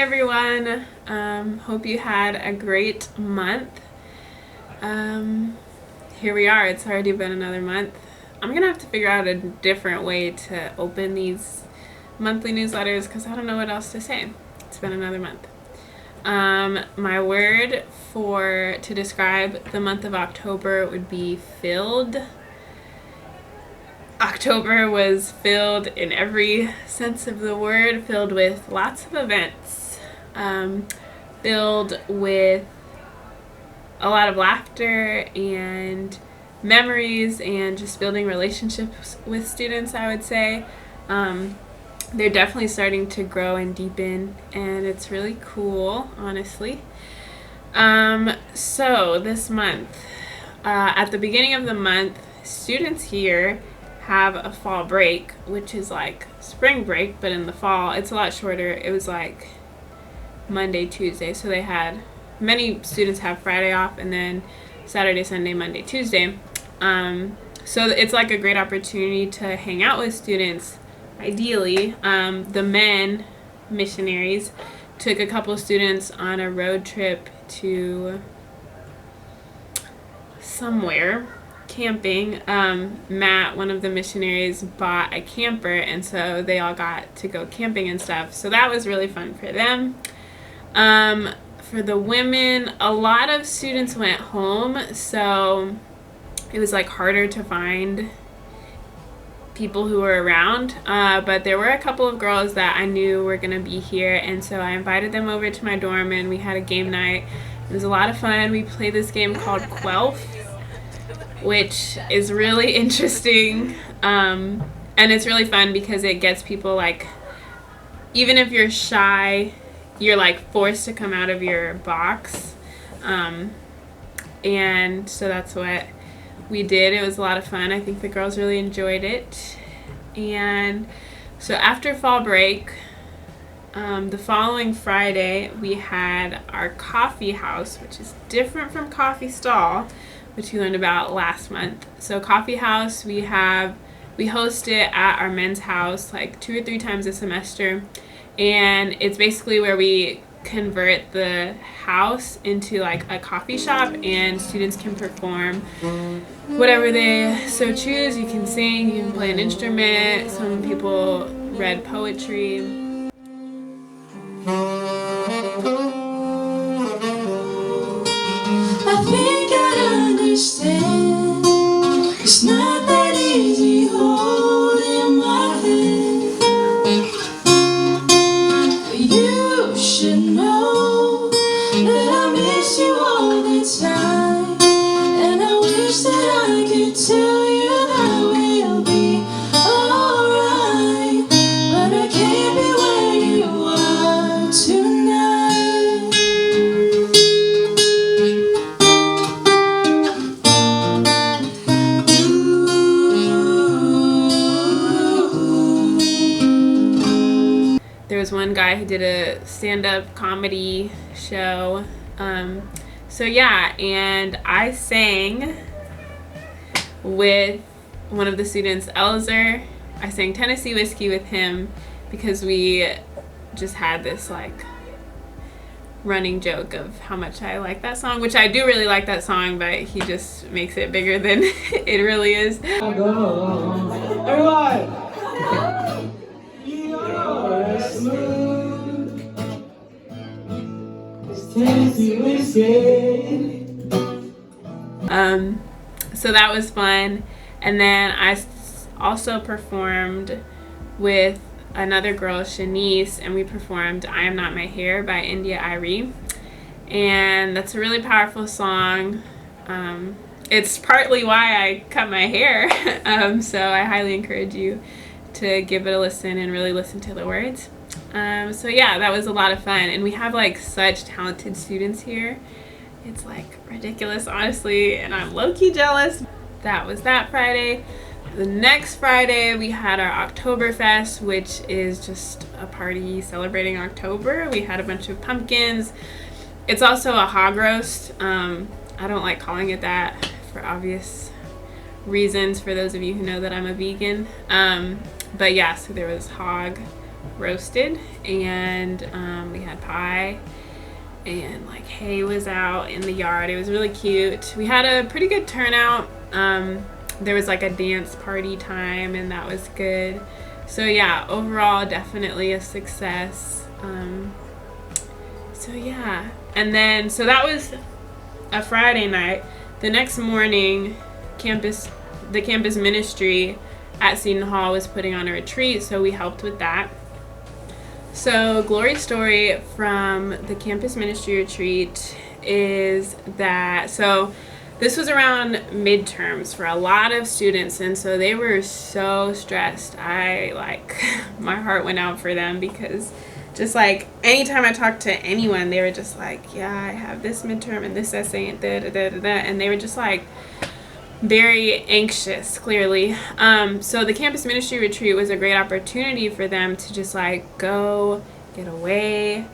everyone. Hope you had a great month. Here we are. It's already been another month. I'm gonna have to figure out a different way to open these monthly newsletters because I don't know what else to say. It's been another month. My word to describe the month of October would be filled. October was filled in every sense of the word, filled with lots of events, filled with a lot of laughter and memories and just building relationships with students, I would say. They're definitely starting to grow and deepen, and it's really cool, honestly. So this month, at the beginning of the month, students here have a fall break, which is like spring break, but in the fall it's a lot shorter. It was like Monday, Tuesday, so many students have Friday off and then Saturday, Sunday, Monday, Tuesday. So it's like a great opportunity to hang out with students. Ideally, the men missionaries took a couple of students on a road trip to somewhere camping. Matt, one of the missionaries, bought a camper, and so they all got to go camping and stuff. So that was really fun for them. For the women, a lot of students went home, so it was like harder to find people who were around, but there were a couple of girls that I knew were gonna be here, and so I invited them over to my dorm and we had a game night. It was a lot of fun. We played this game called Quelf, which is really interesting, and it's really fun because it gets people, like, even if you're shy, you're like forced to come out of your box, and so that's what we did. It was a lot of fun. I think the girls really enjoyed it. And so after fall break, the following Friday we had our coffee house, which is different from coffee stall, which we learned about last month. So coffee house, we host it at our men's house like 2 or 3 times a semester, and it's basically where we convert the house into like a coffee shop, and students can perform whatever they so choose. You can sing, you can play an instrument, some people read poetry. I think I understand. It's not that easy holding my hand. But you should know that I miss you all the time, and I wish that I could tell you that we'll be alright, but I can't be where you are tonight. There was one guy who did a stand-up comedy show. So yeah, and I sang with one of the students, Elzer. I sang Tennessee Whiskey with him because we just had this like running joke of how much I like that song, which I do really like that song, but he just makes it bigger than it really is. Everyone! You're smooth. It's Tennessee whiskey. So that was fun. And then I also performed with another girl, Shanice, and we performed I Am Not My Hair by India Arie. And that's a really powerful song. It's partly why I cut my hair. So I highly encourage you to give it a listen and really listen to the words. So yeah, that was a lot of fun. And we have like such talented students here. It's like ridiculous, honestly, and I'm low-key jealous. That was that Friday. The next Friday we had our Oktoberfest, which is just a party celebrating October. We had a bunch of pumpkins. It's also a hog roast. I don't like calling it that for obvious reasons for those of you who know that I'm a vegan. But yeah, so there was hog roasted, and we had pie, and like hay was out in the yard. It was really cute. We had a pretty good turnout. There was like a dance party time, and that was good. So yeah, overall definitely a success. So yeah, and then so that was a Friday night. The next morning, the campus ministry at Seton Hall was putting on a retreat, so we helped with that. So glory story from the campus ministry retreat is that, so this was around midterms for a lot of students, and so they were so stressed. My heart went out for them, because just like anytime I talked to anyone, they were just like, yeah, I have this midterm and this essay and da da da da da, and they were just like very anxious, clearly. So the campus ministry retreat was a great opportunity for them to just like go get away,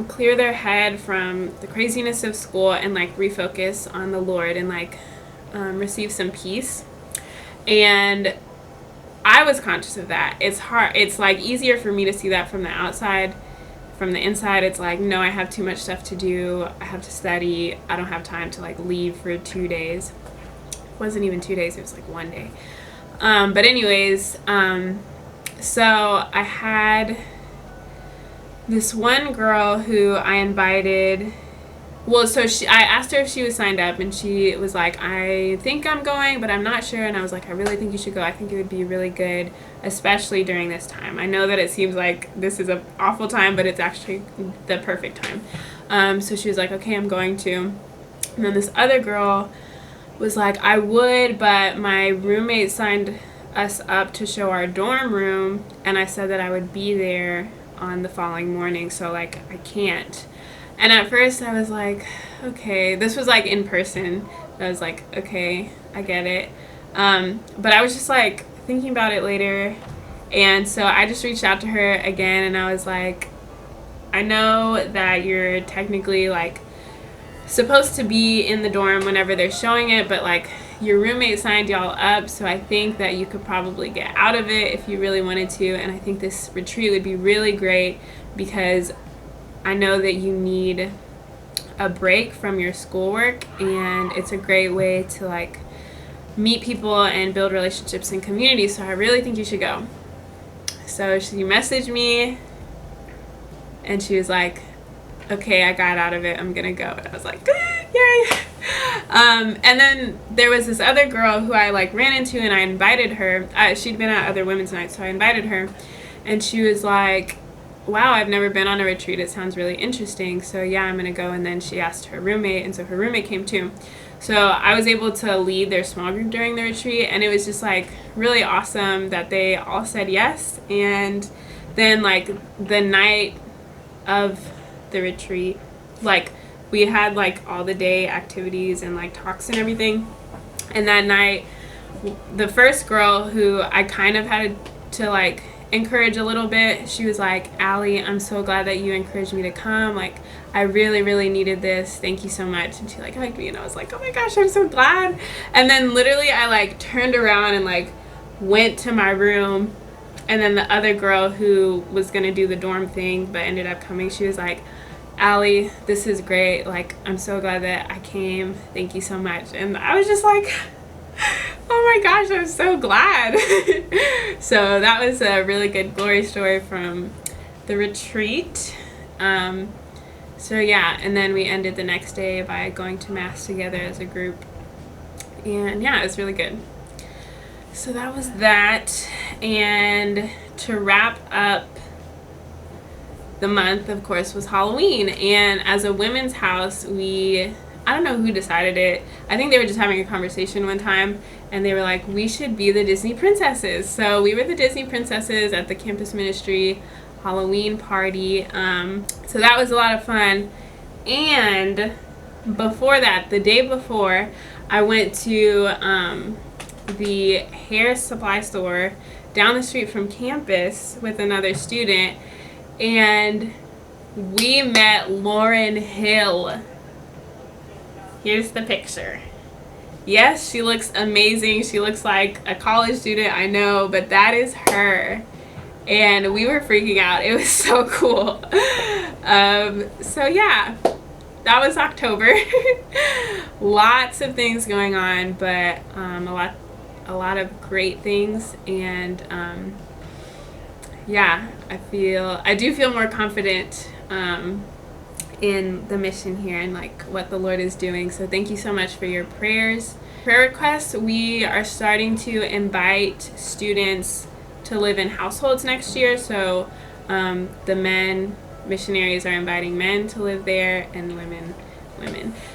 clear their head from the craziness of school, and like refocus on the Lord, and like receive some peace. And I was conscious of that. It's hard. It's like easier for me to see that from the outside. From the inside, it's like, no, I have too much stuff to do. I have to study. I don't have time to like leave for 2 days. It wasn't even 2 days. It was like 1 day. But anyways, so I had this one girl who I invited. Well, so I asked her if she was signed up, and she was like, I think I'm going, but I'm not sure. And I was like, I really think you should go. I think it would be really good, especially during this time. I know that it seems like this is an awful time, but it's actually the perfect time. So she was like, okay, I'm going to. And then this other girl was like, I would, but my roommate signed us up to show our dorm room, and I said that I would be there on the following morning, so like I can't. And at first I was like, okay, this was like in person. I was like, okay, I get it. But I was just like thinking about it later. And so I just reached out to her again, and I was like, I know that you're technically like supposed to be in the dorm whenever they're showing it, but like your roommate signed y'all up, so I think that you could probably get out of it if you really wanted to. And I think this retreat would be really great, because I know that you need a break from your schoolwork, and it's a great way to like meet people and build relationships and community, so I really think you should go. So she messaged me, and she was like, okay, I got out of it, I'm gonna go. And I was like, yay. And then there was this other girl who I like ran into, and I invited her. She'd been at other women's nights, so I invited her, and she was like, wow, I've never been on a retreat. It sounds really interesting. So yeah, I'm gonna go. And then she asked her roommate, and so her roommate came too. So I was able to lead their small group during the retreat, and it was just like really awesome that they all said yes. And then like the night of the retreat, like we had like all the day activities and like talks and everything. And that night, the first girl who I kind of had to like encourage a little bit, she was like, Allie, I'm so glad that you encouraged me to come. Like, I really, really needed this. Thank you so much. And she like hugged me, and I was like, oh my gosh, I'm so glad. And then literally I like turned around and like went to my room, and then the other girl who was gonna do the dorm thing but ended up coming, she was like, Allie, this is great. Like, I'm so glad that I came. Thank you so much. And I was just like, oh my gosh, I'm so glad. So that was a really good glory story from the retreat. So yeah, and then we ended the next day by going to mass together as a group. And yeah, it was really good. So that was that. And to wrap up the month, of course, was Halloween. And as a women's house, I don't know who decided it. I think they were just having a conversation one time, and they were like, we should be the Disney princesses. So we were the Disney princesses at the campus ministry Halloween party. So that was a lot of fun. And before that, the day before, I went to the hair supply store down the street from campus with another student, and we met Lauryn Hill. Here's the picture. Yes, she looks amazing. She looks like a college student, I know, but that is her. and we were freaking out. It was so cool. So yeah, that was October. Lots of things going on, but a lot of great things, and yeah, I do feel more confident in the mission here and like what the Lord is doing. So thank you so much for your prayers. Prayer requests, we are starting to invite students to live in households next year. So the men missionaries are inviting men to live there, and women.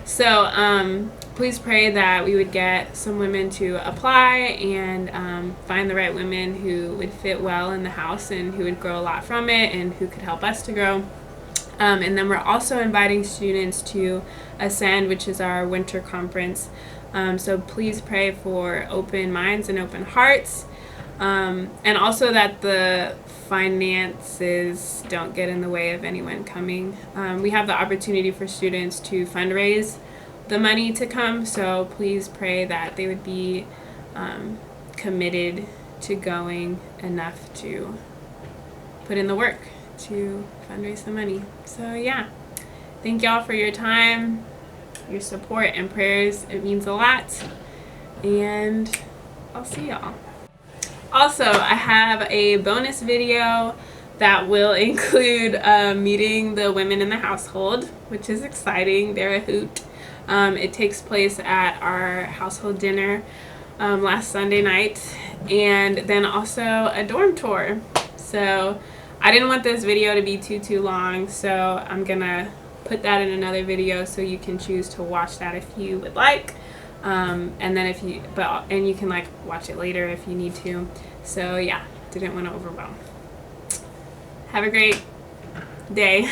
So please pray that we would get some women to apply and find the right women who would fit well in the house and who would grow a lot from it and who could help us to grow. And then we're also inviting students to Ascend, which is our winter conference. So please pray for open minds and open hearts. And also that the finances don't get in the way of anyone coming. We have the opportunity for students to fundraise the money to come. So please pray that they would be committed to going enough to put in the work to fundraise the money. So yeah, thank y'all for your time, your support and prayers. It means a lot, and I'll see y'all. Also, I have a bonus video that will include meeting the women in the household, which is exciting. They're a hoot. It takes place at our household dinner last Sunday night, and then also a dorm tour. So I didn't want this video to be too long, so I'm gonna put that in another video so you can choose to watch that if you would like. And then and you can like watch it later if you need to. So yeah, didn't want to overwhelm. Have a great day.